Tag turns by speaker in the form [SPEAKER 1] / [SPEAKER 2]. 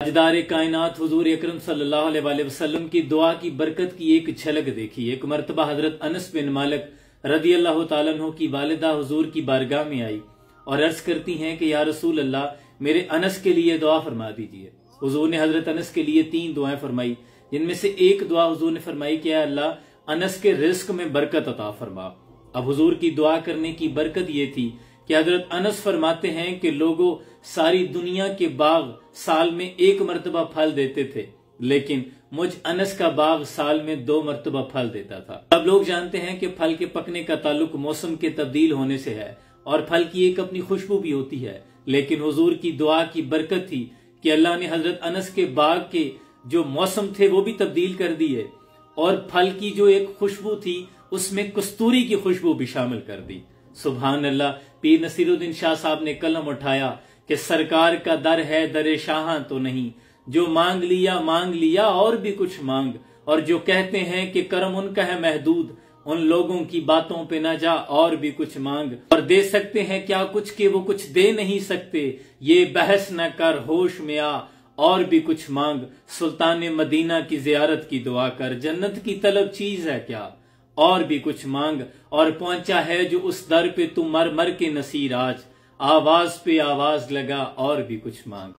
[SPEAKER 1] ताजदार कायनात हुजूर अकरम सल्लल्लाहु अलैहि वसल्लम की दुआ की बरकत की एक झलक देखी। एक मर्तबा हजरत अनस बिन मालिक रदी अल्लाह तआला अन्हु की वालिदा हुजूर की बारगाह में आई और अर्ज करती हैं कि या रसूल अल्लाह, मेरे अनस के लिए दुआ फरमा दीजिए। हुजूर ने हजरत अनस के लिए 3 दुआएं फरमाई, जिनमें से एक दुआ हुजूर ने फरमाई कि अल्लाह अनस के रिस्क में बरकत अता फरमा। अब हुजूर की दुआ करने की बरकत ये थी कि हजरत अनस फरमाते हैं कि लोगों सारी दुनिया के बाग साल में 1 मरतबा फल देते थे, लेकिन मुझ अनस का बाग साल में 2 मरतबा फल देता था। अब लोग जानते हैं कि फल के पकने का ताल्लुक मौसम के तब्दील होने से है और फल की एक अपनी खुशबू भी होती है, लेकिन हुजूर की दुआ की बरकत थी कि अल्लाह ने हजरत अनस के बाग के जो मौसम थे वो भी तब्दील कर दिए और फल की जो एक खुशबू थी उसमें कस्तूरी की खुशबू भी शामिल कर दी। सुभान अल्लाह। पीर नसीरुद्दीन शाह साहब ने कलम उठाया कि सरकार का दर है दरे शाह तो नहीं, जो मांग लिया और भी कुछ मांग, और जो कहते हैं कि करम उनका है महदूद, उन लोगों की बातों पे ना जा और भी कुछ मांग। और दे सकते हैं क्या कुछ के वो कुछ दे नहीं सकते, ये बहस न कर होश में आ और भी कुछ मांग। सुल्तान मदीना की जियारत की दुआ कर, जन्नत की तलब चीज है क्या और भी कुछ मांग। और पहुंचा है जो उस दर पे तू मर मर के नसीर आज, आवाज पे आवाज लगा और भी कुछ मांग।